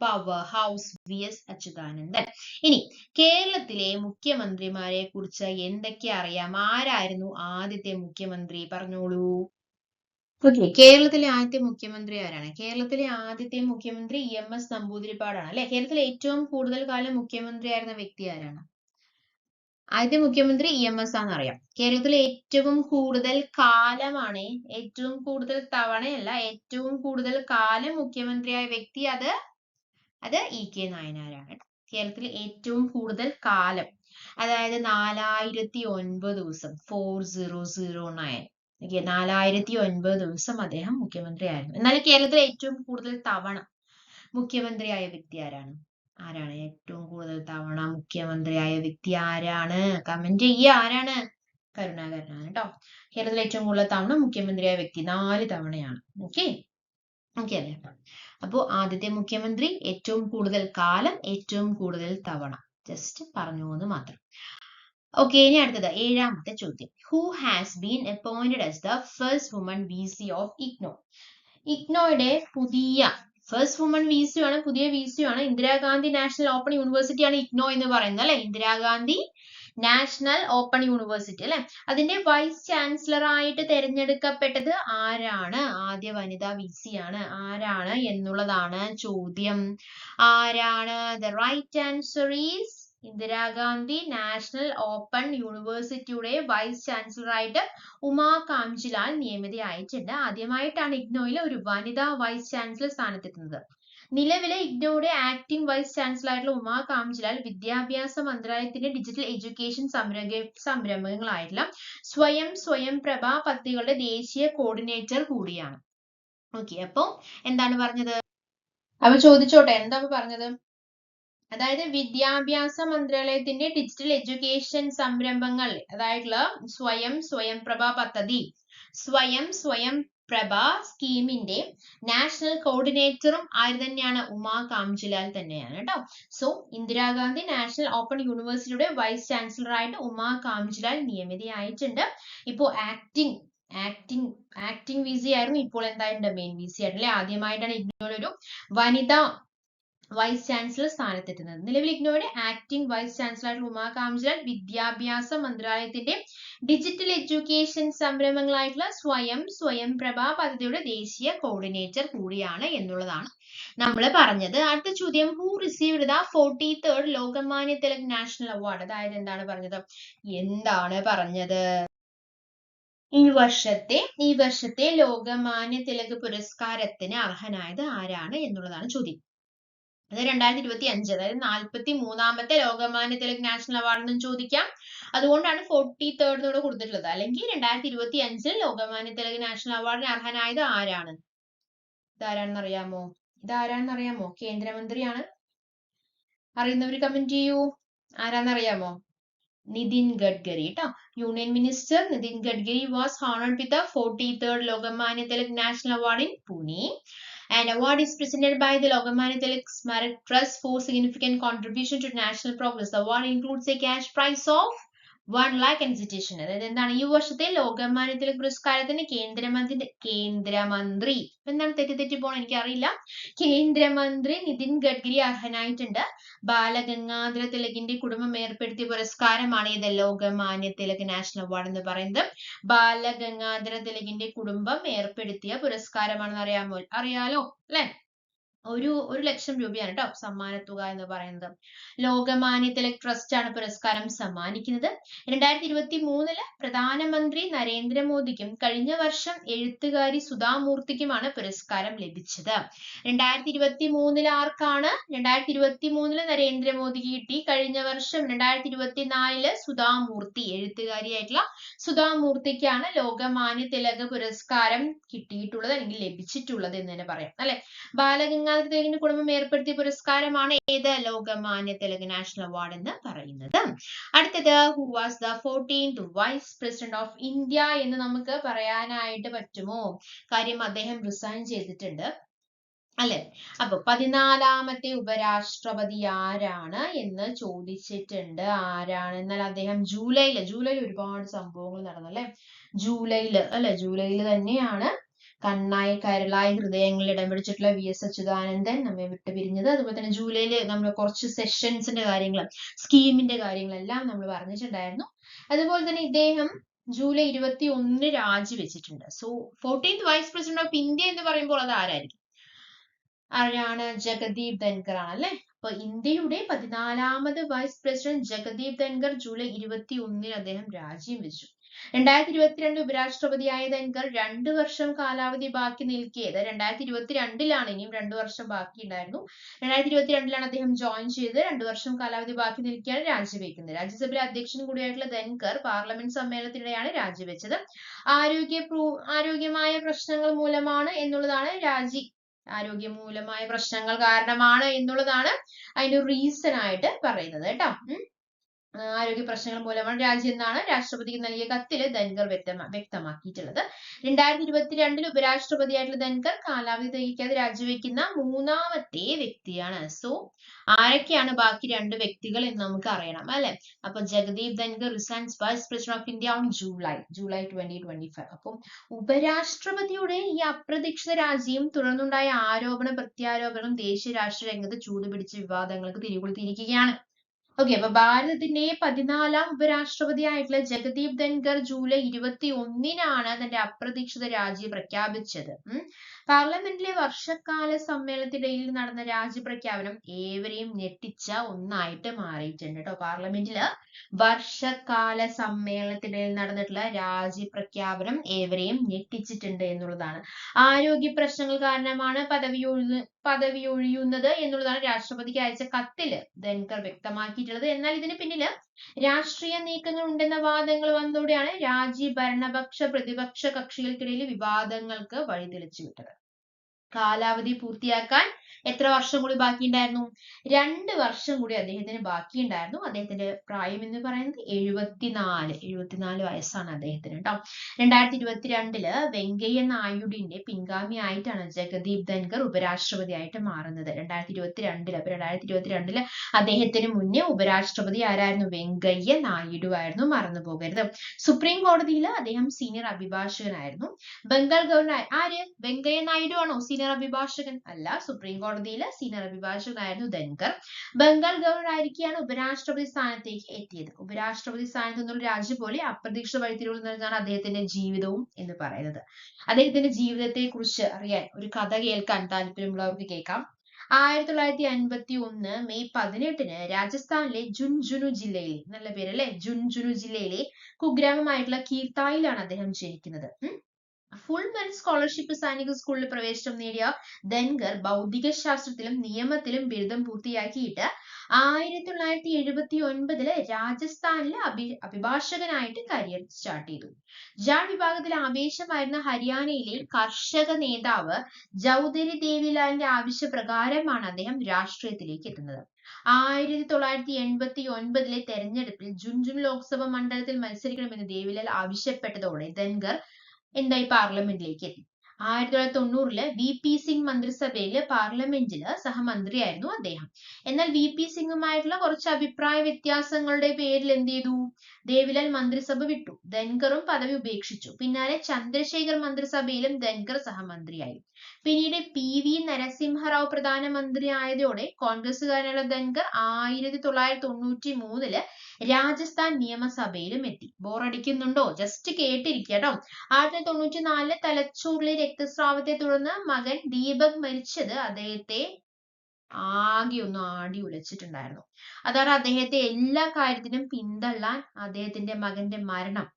power house VS Achuthanandan. ഇനി കേരളത്തിലെ മുഖ്യമന്ത്രിമാരെ കുറിച്ച് എന്തൊക്കെ അറിയാം? ആരായിരുന്നു ആദ്യത്തെ മുഖ്യമന്ത്രി? പറഞ്ഞോളൂ. ഓക്കെ, കേരളത്തിലെ ആദ്യത്തെ മുഖ്യമന്ത്രി ആരാണ്? കേരളത്തിലെ ആദ്യത്തെ മുഖ്യമന്ത്രി EMS നമ്പൂതിരിപ്പാടാണ് അല്ലെ? കേരളത്തിലെ ഏറ്റവും കൂടുതൽ കാലം മുഖ്യമന്ത്രി ആയിരുന്ന വ്യക്തി ആരാണ്? ആദ്യത്തെ മുഖ്യമന്ത്രി EMS ആണെന്നറിയാം. കേരളത്തിലെ ഏറ്റവും കൂടുതൽ കാലമാണ്, ഏറ്റവും കൂടുതൽ തവണയല്ല, ഏറ്റവും കൂടുതൽ കാലം മുഖ്യമന്ത്രിയായ വ്യക്തി അത് EK നായനാരാണ്. കേരളത്തിൽ ഏറ്റവും കൂടുതൽ കാലം, അതായത് 4009 ദിവസം, 4009. ഓക്കെ, 4009 ദിവസം അദ്ദേഹം മുഖ്യമന്ത്രിയായിരുന്നു. എന്നാൽ കേരളത്തിൽ ഏറ്റവും കൂടുതൽ തവണ മുഖ്യമന്ത്രിയായ വ്യക്തി ആരാണ്? ആരാണ് ഏറ്റവും കൂടുതൽ തവണ മുഖ്യമന്ത്രിയായ വ്യക്തി? ആരാണ്? കമന്റ് ചെയ്യുക. ആരാണ്? കരുണാകരനാണ് കേട്ടോ. കേരളത്തിൽ ഏറ്റവും കൂടുതൽ തവണ മുഖ്യമന്ത്രിയായ വ്യക്തി 4 തവണയാണ്. ഓക്കെ ഓക്കെ അല്ലേ? അപ്പോ ആദ്യത്തെ മുഖ്യമന്ത്രി, ഏറ്റവും കൂടുതൽ കാലം, ഏറ്റവും കൂടുതൽ തവണ. ജസ്റ്റ് പറഞ്ഞു എന്ന് മാത്രം. ഓക്കെ, ഇനി അടുത്തത് 7ാമത്തെ ചോദ്യം. Who has been appointed as the first woman VC of IGNOU? IGNOയുടെ പുതിയ ഫസ്റ്റ് വുമൺ VC ആണ്, പുതിയ VC ആണ്. ഇന്ദിരാഗാന്ധി നാഷണൽ ഓപ്പൺ യൂണിവേഴ്സിറ്റി ആണ് IGNOU എന്ന് പറയുന്നത് അല്ലെ? ഇന്ദിരാഗാന്ധി നാഷണൽ ഓപ്പൺ യൂണിവേഴ്സിറ്റി അല്ലെ? അതിന്റെ വൈസ് ചാൻസലർ ആയിട്ട് തെരഞ്ഞെടുക്കപ്പെട്ടത് ആരാണ്? ആദ്യ വനിതാ VC ആണ്. ആരാണ് എന്നുള്ളതാണ് ചോദ്യം. ആരാണ്? The right answer is Indira Gandhi national open യൂണിവേഴ്സിറ്റിയുടെ വൈസ് ചാൻസലർ ആയിട്ട് ഉമാ കാംജിലാൽ നിയമിതയായിട്ടുണ്ട്. ആദ്യമായിട്ടാണ് IGNOയിൽ ഒരു വനിതാ വൈസ് ചാൻസലർ സ്ഥാനത്തെത്തുന്നത്. നിലവിലെ IGNOയുടെ ആക്ടിംഗ് വൈസ് ചാൻസലർ ആയിട്ടുള്ള ഉമാ കാംജിലാൽ വിദ്യാഭ്യാസ മന്ത്രാലയത്തിന്റെ ഡിജിറ്റൽ എഡ്യൂക്കേഷൻ സംരംഭങ്ങളായിട്ടുള്ള സ്വയം പ്രഭ പദ്ധതികളുടെ ദേശീയ കോർഡിനേറ്റർ കൂടിയാണ്. ഓക്കെ, അപ്പൊ എന്താണ് പറഞ്ഞത്? അപ്പൊ ചോദിച്ചോട്ടെ, എന്താ പറഞ്ഞത്? അതായത് വിദ്യാഭ്യാസ മന്ത്രാലയത്തിന്റെ ഡിജിറ്റൽ എഡ്യൂക്കേഷൻ സംരംഭങ്ങൾ, അതായിട്ടുള്ള സ്വയം പ്രഭ പദ്ധതി, സ്വയം പ്രഭ സ്കീമിന്റെ നാഷണൽ കോർഡിനേറ്ററും ആര് തന്നെയാണ്? ഉമാ കാംജിലാൽ തന്നെയാണ് കേട്ടോ. സോ ഇന്ദിരാഗാന്ധി നാഷണൽ ഓപ്പൺ യൂണിവേഴ്സിറ്റിയുടെ വൈസ് ചാൻസലർ ആയിട്ട് ഉമാ കാംജിലാൽ നിയമിതയായിട്ടുണ്ട്. ഇപ്പോ ആക്ടിംഗ് VC ആയിരുന്നു, ഇപ്പോൾ എന്തായിട്ടുണ്ട്? മെയിൻ VC ആയിട്ടല്ലേ? ആദ്യമായിട്ടാണ് IGNOയിൽ ഒരു വനിതാ വൈസ് ചാൻസലർ സ്ഥാനത്തെത്തുന്നത്. നിലവിൽ IGNOയുടെ ആക്ടിംഗ് വൈസ് ചാൻസലർ ആയിട്ടുള്ള ഉമാ കാംജിലാൽ വിദ്യാഭ്യാസ മന്ത്രാലയത്തിന്റെ ഡിജിറ്റൽ എഡ്യൂക്കേഷൻ സംരംഭങ്ങളായിട്ടുള്ള സ്വയം പ്രഭ പദ്ധതിയുടെ ദേശീയ കോർഡിനേറ്റർ കൂടിയാണ് എന്നുള്ളതാണ് നമ്മൾ പറഞ്ഞത്. അടുത്ത ചോദ്യം, who received the 43rd Lokmanya Tilak national award? അതായത് എന്താണ് പറഞ്ഞത്? ഈ വർഷത്തെ ലോകമാന്യ തിലക് പുരസ്കാരത്തിന് അർഹനായത് ആരാണ് എന്നുള്ളതാണ് ചോദ്യം. അത് 2025, അതായത് 43ാമത്തെ ലോകമാന്യ തിലക് നാഷണൽ അവാർഡ് എന്നും ചോദിക്കാം. അതുകൊണ്ടാണ് 43rd കൂടെ കൊടുത്തിട്ടുള്ളത്. അല്ലെങ്കിൽ 2025 ലോകമാന്യ തിലക് നാഷണൽ അവാർഡിന് അർഹനായത് ആരാണ്? ഇതാരാണെന്നറിയാമോ? കേന്ദ്രമന്ത്രിയാണ്. അറിയുന്നവർ കമന്റ് ചെയ്യൂ. ആരാന്നറിയാമോ? നിതിൻ ഗഡ്കരി കേട്ടോ. Union minister Nitin Gadkari was honored with the 43rd Lokmanya Tilak national award in Pune. An award is presented by the Lokmanya Tilak Smarak Trust for significant contribution to national progress. The award includes a cash prize of 1 lakh and citation. അതായത് എന്താണ്? ഈ വർഷത്തെ ലോകമാന്യ തിലക് പുരസ്കാരത്തിന് കേന്ദ്രമന്ത്രി എന്താണ് തെറ്റി പോണം എനിക്കറിയില്ല. കേന്ദ്രമന്ത്രി നിതിൻ ഗഡ്കരി അർഹനായിട്ടുണ്ട്. ബാലഗംഗാധര തിലകിന്റെ കുടുംബം ഏർപ്പെടുത്തിയ പുരസ്കാരമാണ് ഇത് ലോകമാന്യ തിലക് നാഷണൽ അവാർഡ് എന്ന് പറയുന്നത്. ബാലഗംഗാധര തിലകിന്റെ കുടുംബം ഏർപ്പെടുത്തിയ പുരസ്കാരമാണെന്ന് അറിയാലോ അല്ലെ? 1 ലക്ഷം രൂപയാണ് കേട്ടോ സമ്മാനത്തുക എന്ന് പറയുന്നത്. ലോകമാന്യ തിലക് ട്രസ്റ്റ് ആണ് പുരസ്കാരം സമ്മാനിക്കുന്നത്. 2023 പ്രധാനമന്ത്രി നരേന്ദ്രമോദിക്കും കഴിഞ്ഞ വർഷം എഴുത്തുകാരി സുധാമൂർത്തിക്കുമാണ് പുരസ്കാരം ലഭിച്ചത്. 2023 ആർക്കാണ്? 2023 നരേന്ദ്രമോദിക്ക് കിട്ടി. കഴിഞ്ഞ വർഷം 2024 സുധാമൂർത്തി, എഴുത്തുകാരിയായിട്ടുള്ള സുധാമൂർത്തിക്കാണ് ലോകമാന്യ തിലക് പുരസ്കാരം കിട്ടിയിട്ടുള്ളത് അല്ലെങ്കിൽ ലഭിച്ചിട്ടുള്ളത് എന്ന് തന്നെ പറയാം അല്ലെ? ബാലഗംഗാധര ഗുരുനാനക് ദേവിന്റെ കുടുംബം ഏർപ്പെടുത്തിയ പുരസ്കാരമാണ് ഏത് ലോകമാന്യ തിലക് നാഷണൽ അവാർഡ് എന്ന് പറയുന്നത്. അടുത്തത് who was the 14th vice president of India എന്ന് നമുക്ക് പറയാനായിട്ട് പറ്റുമോ? കാര്യം അദ്ദേഹം റിസൈൻ ചെയ്തിട്ടുണ്ട് അല്ലെ. അപ്പൊ 14ാമത്തെ ഉപരാഷ്ട്രപതി ആരാണ് എന്ന് ചോദിച്ചിട്ടുണ്ട്. ആരാണ്? എന്നാൽ അദ്ദേഹം ജൂലൈയിൽ ഒരുപാട് സംഭവങ്ങൾ നടന്നു അല്ലെ. ജൂലൈയിൽ തന്നെയാണ് കണ്ണായി കരളായി ഹൃദയങ്ങളിൽ ഇടം പിടിച്ചിട്ടുള്ള VS അച്യുതാനന്ദൻ നമ്മെ വിട്ടുപിരിഞ്ഞത്. അതുപോലെ തന്നെ ജൂലൈയിൽ നമ്മൾ കുറച്ച് സെഷൻസിന്റെ കാര്യങ്ങൾ, സ്കീമിന്റെ കാര്യങ്ങളെല്ലാം നമ്മൾ പറഞ്ഞിട്ടുണ്ടായിരുന്നു. അതുപോലെ തന്നെ ഇദ്ദേഹം ജൂലൈ 21 രാജിവെച്ചിട്ടുണ്ട്. So 14th vice president of India എന്ന് പറയുമ്പോൾ അത് ആരായിരിക്കും? ജഗദീപ് ധൻകർ ആണ് അല്ലെ. അപ്പൊ ഇന്ത്യയുടെ 14ാമത് vice president Jagdeep Dhankhar July 21 അദ്ദേഹം രാജിയും വെച്ചു. 2022 ഉപരാഷ്ട്രപതിയായ ധൻകർ 2 വർഷം കാലാവധി ബാക്കി നിൽക്കെ, 2022 ഇനിയും 2 വർഷം ബാക്കി ഉണ്ടായിരുന്നു. 2022 അദ്ദേഹം ജോയിൻ ചെയ്ത് 2 വർഷം കാലാവധി ബാക്കി നിൽക്കെയാണ് രാജിവെക്കുന്നത്. രാജ്യസഭയിലെ അധ്യക്ഷൻ കൂടിയായിട്ടുള്ള ധൻകർ പാർലമെന്റ് സമ്മേളനത്തിനിടെയാണ് രാജിവെച്ചത്. ആരോഗ്യമായ പ്രശ്നങ്ങൾ മൂലമാണ് എന്നുള്ളതാണ് ആരോഗ്യമൂലമായ പ്രശ്നങ്ങൾ കാരണമാണ് എന്നുള്ളതാണ് അതിന്റെ റീസൺ ആയിട്ട് പറയുന്നത് കേട്ടോ. ആരോഗ്യ പ്രശ്നങ്ങൾ മൂലമാണ് രാജി എന്നാണ് രാഷ്ട്രപതിക്ക് നൽകിയ കത്തിൽ ധൻകർ വ്യക്തമാക്കിയിട്ടുള്ളത്. 2022 ഉപരാഷ്ട്രപതിയായിട്ടുള്ള ധൻകർ കാലാവധി തികയ്ക്കാതെ രാജിവെക്കുന്ന 3ാമത്തെ വ്യക്തിയാണ്. സോ ആരൊക്കെയാണ് ബാക്കി 2 വ്യക്തികൾ എന്ന് നമുക്ക് അറിയണം അല്ലെ. അപ്പൊ Jagdeep Dhankhar resigns vice president of India on July 2025. അപ്പം ഉപരാഷ്ട്രപതിയുടെ ഈ അപ്രതീക്ഷിത രാജിയും തുടർന്നുണ്ടായ ആരോപണ പ്രത്യാരോപണം ദേശീയ രാഷ്ട്രീയ രംഗത്ത് ചൂടുപിടിച്ച വിവാദങ്ങൾക്ക് തിരികൊളുത്തിയിരിക്കുകയാണ്. ഓക്കെ, അപ്പൊ ഭാരതത്തിന്റെ 14ാം ഉപരാഷ്ട്രപതിയായിട്ടുള്ള ജഗദീപ് ധൻകർ ജൂലൈ 21 തന്റെ അപ്രതീക്ഷിത രാജി പ്രഖ്യാപിച്ചത്. പാർലമെന്റിലെ വർഷകാല സമ്മേളനത്തിനിടയിൽ നടന്ന രാജി പ്രഖ്യാപനം ഏവരെയും ഞെട്ടിച്ച ഒന്നായിട്ട് മാറിയിട്ടുണ്ട് കേട്ടോ. പാർലമെന്റില് വർഷകാല സമ്മേളനത്തിനിടയിൽ നടന്നിട്ടുള്ള രാജി പ്രഖ്യാപനം ഏവരെയും ഞെട്ടിച്ചിട്ടുണ്ട് എന്നുള്ളതാണ്. ആരോഗ്യ പ്രശ്നങ്ങൾ കാരണമാണ് പദവി ഒഴിയുന്നത് എന്നുള്ളതാണ് രാഷ്ട്രപതിക്ക് അയച്ച കത്തില് ധൻകർ വ്യക്തമാക്കിയിട്ടുള്ളത്. എന്നാൽ ഇതിന് പിന്നില് രാഷ്ട്രീയ നീക്കങ്ങൾ ഉണ്ടെന്ന വാദങ്ങൾ വന്നതോടെയാണ് രാജി ഭരണപക്ഷ പ്രതിപക്ഷ കക്ഷികൾക്കിടയിൽ വിവാദങ്ങൾക്ക് വഴിതെളിച്ചു വിട്ടത്. കാലാവധി പൂർത്തിയാക്കാൻ എത്ര വർഷം കൂടി ബാക്കിയുണ്ടായിരുന്നു? 2 വർഷം കൂടി അദ്ദേഹത്തിന് ബാക്കിയുണ്ടായിരുന്നു. അദ്ദേഹത്തിന്റെ പ്രായം എന്ന് പറയുന്നത് 74 വയസ്സാണ് അദ്ദേഹത്തിന് കേട്ടോ. 2022 വെങ്കയ്യ നായിഡുവിന്റെ പിൻഗാമിയായിട്ടാണ് ജഗദീപ് ധൻകർ ഉപരാഷ്ട്രപതിയായിട്ട് മാറുന്നത്. 2022 അദ്ദേഹത്തിന് മുന്നേ ഉപരാഷ്ട്രപതി ആരായിരുന്നു? വെങ്കയ്യ നായിഡു ആയിരുന്നു, മറന്നു പോകരുത്. സുപ്രീം കോടതിയിൽ അദ്ദേഹം സീനിയർ അഭിഭാഷകനായിരുന്നു. ബംഗാൾ ഗവർണർ ആര്? വെങ്കയ്യ നായിഡു ആണോ സീനിയർ അഭിഭാഷകൻ? അല്ല, സുപ്രീം കോടതിയിലെ സീനിയർ അഭിഭാഷകനായിരുന്നു ധൻകർ. ബംഗാൾ ഗവർണർ ആയിരിക്കെയാണ് ഉപരാഷ്ട്രപതി സ്ഥാനത്തേക്ക് എത്തിയത്. ഉപരാഷ്ട്രപതി സ്ഥാനത്ത് നിന്നുള്ള രാജി പോലെ അപ്രതീക്ഷിത വഴിത്തിരിവുകൾ നൽകാണ് അദ്ദേഹത്തിന്റെ ജീവിതവും എന്ന് പറയുന്നത്. അദ്ദേഹത്തിന്റെ ജീവിതത്തെ കുറിച്ച് അറിയാൻ ഒരു കഥ കേൾക്കാൻ താല്പര്യമുള്ളവർക്ക് കേൾക്കാം. 1951 മെയ് 18 രാജസ്ഥാനിലെ ജുൻജുനു ജില്ലയിലെ, നല്ല പേരല്ലേ, ജുൻജുനു ജില്ലയിലെ കുഗ്രാമമായിട്ടുള്ള കീർത്തായിലാണ് അദ്ദേഹം ജനിക്കുന്നത്. ഫുൾ മെറിറ്റ് സ്കോളർഷിപ്പ് സൈനിക സ്കൂളിൽ പ്രവേശനം നേടിയ ധൻകർ ഭൗതിക ശാസ്ത്രത്തിലും നിയമത്തിലും ബിരുദം പൂർത്തിയാക്കിയിട്ട് 1979 രാജസ്ഥാനിലെ അഭിഭാഷകനായിട്ട് കരിയർ സ്റ്റാർട്ട് ചെയ്തു. ജാട്ട് വിഭാഗത്തിൽ ആവേശമായിരുന്ന ഹരിയാനയിലെ കർഷക നേതാവ് ചൗധരി ദേവിലാലിന്റെ ആവശ്യപ്രകാരമാണ് അദ്ദേഹം രാഷ്ട്രീയത്തിലേക്ക് എത്തുന്നത്. 1989 തെരഞ്ഞെടുപ്പിൽ ജുൻജുനു ലോക്സഭ മണ്ഡലത്തിൽ മത്സരിക്കണമെന്ന് ദേവിലാൽ ആവശ്യപ്പെട്ടതോടെ ധൻകർ പാർലമെന്റിലേക്ക് എത്തി. 1990 VP സിംഗ് മന്ത്രിസഭയില് പാർലമെന്റില് സഹമന്ത്രിയായിരുന്നു അദ്ദേഹം. എന്നാൽ VP സിംഗുമായിട്ടുള്ള കുറച്ച് അഭിപ്രായ വ്യത്യാസങ്ങളുടെ പേരിൽ എന്ത് ചെയ്തു? ദേവിലാൽ മന്ത്രിസഭ വിട്ടു. ധൻകറും പദവി ഉപേക്ഷിച്ചു. പിന്നാലെ ചന്ദ്രശേഖർ മന്ത്രിസഭയിലും ധൻകർ സഹമന്ത്രിയായി. പിന്നീട് PV നരസിംഹറാവു പ്രധാനമന്ത്രി ആയതോടെ കോൺഗ്രസുകാരനുള്ള ധൻകർ 1993 രാജസ്ഥാൻ നിയമസഭയിലും എത്തി. ബോറടിക്കുന്നുണ്ടോ? ജസ്റ്റ് കേട്ടിരിക്കട്ടോ. 1994 തലച്ചോറിലെ രക്തസ്രാവത്തെ തുടർന്ന് മകൻ ദീപക് മരിച്ചത് അദ്ദേഹത്തെ ആകെ ഒന്ന് ആടി ഉലച്ചിട്ടുണ്ടായിരുന്നു. അതാണ് അദ്ദേഹത്തെ എല്ലാ കാര്യത്തിനും പിന്തള്ളാൻ അദ്ദേഹത്തിന്റെ മകന്റെ മരണം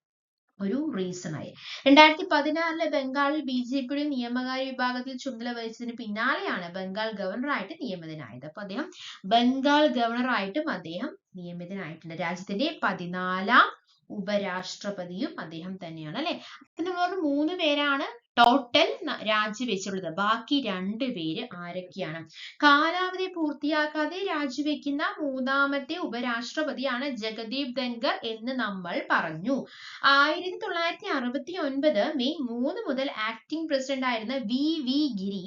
ഒരു റീസൺ ആയി. 2016 ബംഗാളിൽ BJPയുടെ നിയമകാര്യ വിഭാഗത്തിൽ ചുമതല വഹിച്ചതിന് പിന്നാലെയാണ് ബംഗാൾ ഗവർണറായിട്ട് നിയമിതനായത്. അപ്പൊ അദ്ദേഹം ബംഗാൾ ഗവർണറായിട്ടും അദ്ദേഹം നിയമിതനായിട്ടുണ്ട്. രാജ്യത്തിന്റെ 14ാം ഉപരാഷ്ട്രപതിയും അദ്ദേഹം തന്നെയാണ് അല്ലെ. പിന്നെ വേറെ 3 പേരാണ് ടോട്ടൽ രാജിവെച്ചുള്ളത്. ബാക്കി 2 പേര് ആരൊക്കെയാണ്? കാലാവധി പൂർത്തിയാക്കാതെ രാജിവെക്കുന്ന മൂന്നാമത്തെ ഉപരാഷ്ട്രപതിയാണ് ജഗദീപ് ധൻഖർ എന്ന് നമ്മൾ പറഞ്ഞു. 1969 മെയ് 3 മുതൽ ആക്ടിംഗ് പ്രസിഡന്റ് ആയിരുന്ന വി ഗിരി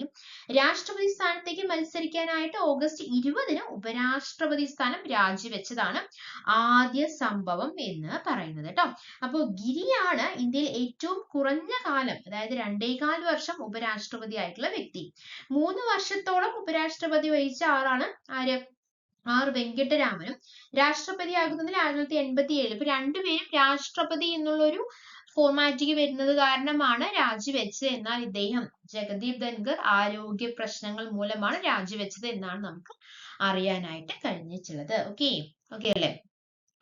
രാഷ്ട്രപതി സ്ഥാനത്തേക്ക് മത്സരിക്കാനായിട്ട് ഓഗസ്റ്റ് 20 ഉപരാഷ്ട്രപതി സ്ഥാനം രാജിവെച്ചതാണ് ആദ്യ സംഭവം എന്ന് പറയുന്നത് കേട്ടോ. അപ്പോൾ ഗിരിയാണ് ഇന്ത്യയിൽ ഏറ്റവും കുറഞ്ഞ കാലം, അതായത് 2.25 വർഷം ഉപരാഷ്ട്രപതി ആയിട്ടുള്ള വ്യക്തി. 3 വർഷത്തോളം ഉപരാഷ്ട്രപതി വഹിച്ച ആളാണ് ആര്? ആർ വെങ്കിട്ടരാമനും. രാഷ്ട്രപതിയാകുന്നതിൽ 1987. ഇപ്പൊ രണ്ടുപേരും രാഷ്ട്രപതി എന്നുള്ളൊരു ഫോർമാറ്റിക്ക് വരുന്നത് കാരണമാണ് രാജിവെച്ചത്. എന്നാൽ ഇദ്ദേഹം ജഗദീപ് ധൻഖർ ആരോഗ്യ പ്രശ്നങ്ങൾ മൂലമാണ് രാജിവെച്ചത് എന്നാണ് നമുക്ക് അറിയാനായിട്ട് കഴിഞ്ഞിട്ടുള്ളത്. ഓക്കെ അല്ലേ?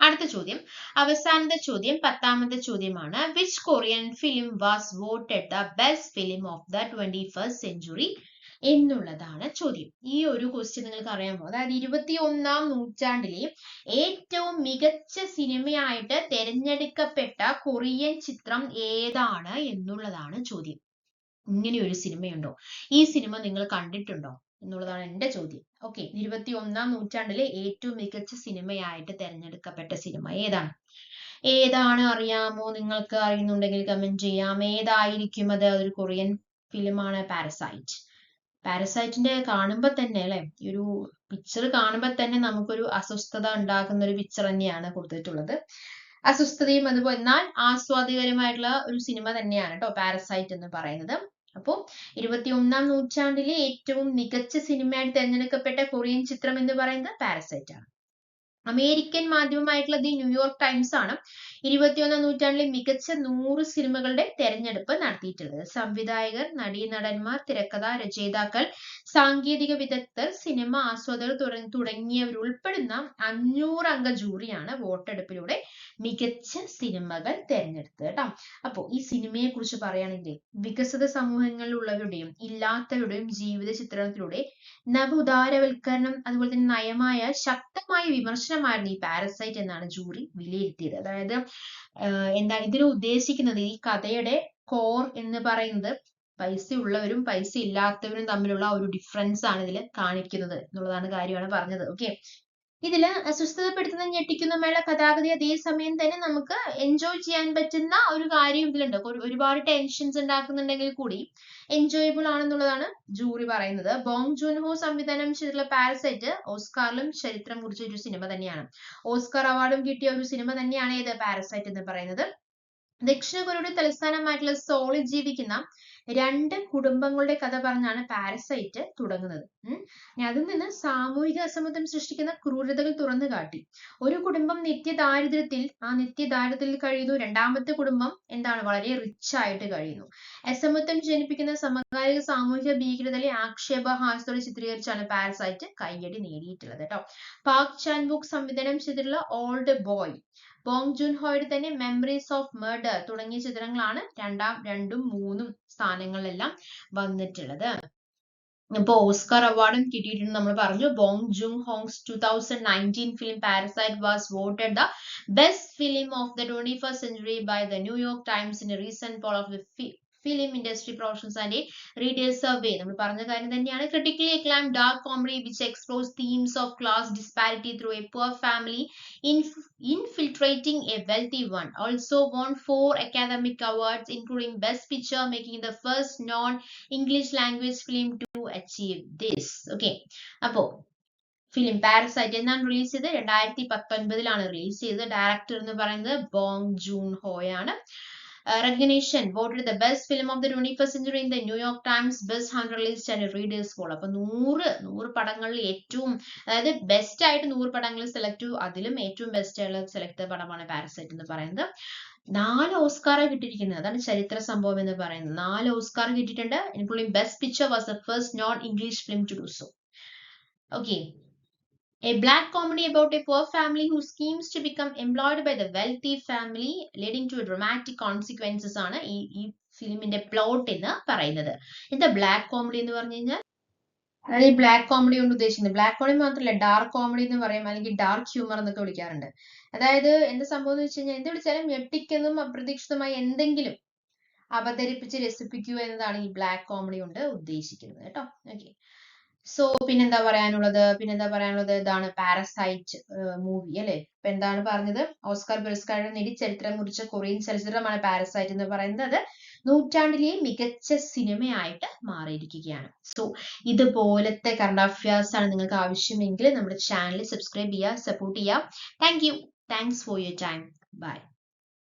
അടുത്ത ചോദ്യം, അവസാനത്തെ ചോദ്യം, 10ാമത്തെ ചോദ്യമാണ്. Which Korean film was voted the best film of the 21st century എന്നുള്ളതാണ് ചോദ്യം. ഈ ഒരു ക്വസ്റ്റ്യൻ നിങ്ങൾക്ക് അറിയാമോ? അതായത് 21ാം നൂറ്റാണ്ടിലെ ഏറ്റവും മികച്ച സിനിമയായിട്ട് തിരഞ്ഞെടുക്കപ്പെട്ട കൊറിയൻ ചിത്രം ഏതാണ് എന്നുള്ളതാണ് ചോദ്യം. ഇങ്ങനെ ഒരു സിനിമയുണ്ടോ? ഈ സിനിമ നിങ്ങൾ കണ്ടിട്ടുണ്ടോ എന്നുള്ളതാണ് എന്റെ ചോദ്യം. ഓക്കെ, 21ാം നൂറ്റാണ്ടിലെ ഏറ്റവും മികച്ച സിനിമയായിട്ട് തിരഞ്ഞെടുക്കപ്പെട്ട സിനിമ ഏതാണ് അറിയാമോ? നിങ്ങൾക്ക് അറിയുന്നുണ്ടെങ്കിൽ കമന്റ് ചെയ്യാം. ഏതായിരിക്കും അത്? ഒരു കൊറിയൻ ഫിലിമാണ് പാരസൈറ്റ്. പാരസൈറ്റിന്റെ കാണുമ്പോൾ തന്നെ അല്ലെ, ഈ ഒരു പിക്ചർ കാണുമ്പോൾ തന്നെ നമുക്കൊരു അസ്വസ്ഥത ഉണ്ടാക്കുന്ന ഒരു പിക്ചർ തന്നെയാണ് കൊടുത്തിട്ടുള്ളത്. അസ്വസ്ഥതയും അതുപോലെ എന്നാൽ ആസ്വാദികരമായിട്ടുള്ള ഒരു സിനിമ തന്നെയാണ് കേട്ടോ പാരസൈറ്റ് എന്ന് പറയുന്നത്. അപ്പോൾ 21ാം നൂറ്റാണ്ടിലെ ഏറ്റവും മികച്ച സിനിമയായിട്ട് തിരഞ്ഞെടുക്കപ്പെട്ട കൊറിയൻ ചിത്രം എന്ന് പറയുന്നത് പാരസൈറ്റ് ആണ്. അമേരിക്കൻ മാധ്യമമായിട്ടുള്ള ദി ന്യൂയോർക്ക് ടൈംസ് ആണ് 21ാം നൂറ്റാണ്ടിലെ മികച്ച 100 സിനിമകളുടെ തെരഞ്ഞെടുപ്പ് നടത്തിയിട്ടുള്ളത്. സംവിധായകർ, നടീനടന്മാർ, തിരക്കഥ രചയിതാക്കൾ, സാങ്കേതിക വിദഗ്ധർ, സിനിമ ആസ്വാദകർ തുടങ്ങിയവരുൾപ്പെടുന്ന 500 അംഗ ജൂറിയാണ് വോട്ടെടുപ്പിലൂടെ മികച്ച സിനിമകൾ തെരഞ്ഞെടുത്തത് കേട്ടോ. അപ്പോ ഈ സിനിമയെ കുറിച്ച് പറയുകയാണെങ്കിൽ വികസിത സമൂഹങ്ങളിലുള്ളവരുടെയും ഇല്ലാത്തവരുടെയും ജീവിത ചിത്രണത്തിലൂടെ നവോദാരവൽക്കരണം അതുപോലെ തന്നെ നയമായ ശക്തമായ വിമർശനമായിരുന്നു ഈ പാരസൈറ്റ് എന്നാണ് ജൂറി വിലയിരുത്തിയത്. അതായത് എന്താണ് ഇതിൽ ഉദ്ദേശിക്കുന്നത്? ഈ കഥയുടെ കോർ എന്ന് പറയുന്നത് പൈസ ഉള്ളവരും പൈസ ഇല്ലാത്തവരും തമ്മിലുള്ള ഒരു ഡിഫറൻസ് ആണ് ഇതിൽ കാണിക്കുന്നത് എന്നുള്ളതാണ് കാര്യമാണ് പറഞ്ഞത്. ഓക്കെ, ഇതില് അസ്വസ്ഥതപ്പെടുത്തുന്ന ഞെട്ടിക്കുന്നതുമായ കഥാഗതി അതേസമയം തന്നെ നമുക്ക് എൻജോയ് ചെയ്യാൻ പറ്റുന്ന ഒരു കാര്യം ഇതിലുണ്ട്. ഒരുപാട് ടെൻഷൻസ് ഉണ്ടാക്കുന്നുണ്ടെങ്കിൽ കൂടി എൻജോയബിൾ ആണെന്നുള്ളതാണ് ജൂറി പറയുന്നത്. ബോങ് ജൂൻ ഹോ സംവിധാനം ചെയ്തിട്ടുള്ള പാരസൈറ്റ് ഓസ്കാറിലും ചരിത്രം കുറിച്ച ഒരു സിനിമ തന്നെയാണ്. ഓസ്കാർ അവാർഡും കിട്ടിയ ഒരു സിനിമ തന്നെയാണ് ഇത് പാരസൈറ്റ് എന്ന് പറയുന്നത്. ദക്ഷിണ കൊറിയയുടെ തലസ്ഥാനമായിട്ടുള്ള സോളിൽ ജീവിക്കുന്ന 2 കുടുംബങ്ങളുടെ കഥ പറഞ്ഞാണ് പാരസൈറ്റ് തുടങ്ങുന്നത്. അതിൽ നിന്ന് സാമൂഹിക അസമത്വം സൃഷ്ടിക്കുന്ന ക്രൂരതകൾ തുറന്നു കാട്ടി. ഒരു കുടുംബം നിത്യദാരിദ്ര്യത്തിൽ കഴിയുന്നു. രണ്ടാമത്തെ കുടുംബം എന്താണ്? വളരെ റിച്ച് ആയിട്ട് കഴിയുന്നു. അസമത്വം ജനിപ്പിക്കുന്ന സമകാലിക സാമൂഹിക ഭീകരതയെ ആക്ഷേപഹാസ്യത്തോടെ ചിത്രീകരിച്ചാണ് പാരസൈറ്റ് കയ്യടി നേടിയിട്ടുള്ളത് കേട്ടോ. പാക് ചാൻ വുക് സംവിധാനം ചെയ്തിട്ടുള്ള ഓൾഡ് ബോയ്, ബോങ് ജൂൻ ഹോയുടെ തന്നെ മെമ്മറീസ് ഓഫ് മർഡർ തുടങ്ങിയ ചിത്രങ്ങളാണ് 2, 3 സ്ഥാനങ്ങളിലെല്ലാം വന്നിട്ടുള്ളത്. ഇപ്പൊ ഓസ്കാർ അവാർഡും കിട്ടിയിട്ടുണ്ട് നമ്മൾ പറഞ്ഞു. Bong Joon Ho's 2019 film Parasite was voted the best film of the 21st century by the New York Times in a recent poll of the film industry professionals and readers survey. നമ്മൾ പറഞ്ഞ കാര്യം തന്നെയാണ്. Critically acclaimed dark comedy which explores themes of class disparity through a poor family infiltrating a wealthy one. Also won 4 academic awards including Best Picture, making the first non-English language film to achieve this. Okay, അപ്പോ ഫിലിം പാരസൈറ്റ് എന്നാണ് റിലീസ് ചെയ്തത്? 2019 റിലീസ് ചെയ്തത്. ഡയറക്ടർ എന്ന് പറയുന്നത് ബോങ് June ഹോയാണ്. Recognition voted the best film of the 21st century in the New York Times Best 100 list and readers poll. അപ്പൊ 100 പടങ്ങളിൽ ഏറ്റവും, അതായത് ബെസ്റ്റ് ആയിട്ട് 100 പടങ്ങളിൽ സെലക്ട് ചെയ്തു. അതിലും ഏറ്റവും ബെസ്റ്റ് ആയിട്ടുള്ള സെലക്ട് ചെയ്ത പടമാണ് പാരസൈറ്റ് എന്ന് പറയുന്നത്. 4 ഓസ്കാർ കിട്ടിയിരിക്കുന്നത്. അതാണ് ചരിത്ര സംഭവം എന്ന് പറയുന്നത്. 4 ഓസ്കാർ കിട്ടിയിട്ടുണ്ട്. Including best picture was the first non English film to do so. Okay, a black comedy about a poor family who schemes to become employed by the wealthy family leading to a dramatic consequences ആണ് ഈ ഫിലിമിന്റെ പ്ലോട്ട് എന്ന് പറയുന്നത്. എന്താ ബ്ലാക്ക് കോമഡി എന്ന് പറഞ്ഞു കഴിഞ്ഞാൽ? അതായത് ഈ ബ്ലാക്ക് കോമഡി കൊണ്ട് ഉദ്ദേശിക്കുന്നത് ബ്ലാക്ക് കോമഡി മാത്രമല്ല, ഡാർക്ക് കോമഡി എന്ന് പറയും, അല്ലെങ്കിൽ ഡാർക്ക് ഹ്യൂമർ എന്നൊക്കെ വിളിക്കാറുണ്ട്. അതായത് എന്താ സംഭവം എന്ന് വെച്ച് കഴിഞ്ഞാൽ എന്ത് വിളിച്ചാലും ഞെട്ടിക്കുന്നതും അപ്രതീക്ഷിതമായ എന്തെങ്കിലും അവതരിപ്പിച്ച് രസിപ്പിക്കുക എന്നതാണ് ഈ ബ്ലാക്ക് കോമഡി കൊണ്ട് ഉദ്ദേശിക്കുന്നത് കേട്ടോ. ഓക്കെ. സോ പിന്നെന്താ പറയാനുള്ളത് ഇതാണ് പാരസൈറ്റ് മൂവി അല്ലെ. അപ്പൊ എന്താണ് പറഞ്ഞത്? ഓസ്കാർ പുരസ്കാരം നേടി ചരിത്രം കുറിച്ച കൊറിയൻ ചലച്ചിത്രമാണ് പാരസൈറ്റ് എന്ന് പറയുന്നത്. നൂറ്റാണ്ടിലെ മികച്ച സിനിമയായിട്ട് മാറിയിരിക്കുകയാണ്. സോ ഇതുപോലത്തെ കറണ്ട് അഫയേഴ്സ് ആണ് നിങ്ങൾക്ക് ആവശ്യമെങ്കിൽ നമ്മുടെ ചാനൽ സബ്സ്ക്രൈബ് ചെയ്യുക, സപ്പോർട്ട് ചെയ്യുക. Thank you. Thanks for your time. By.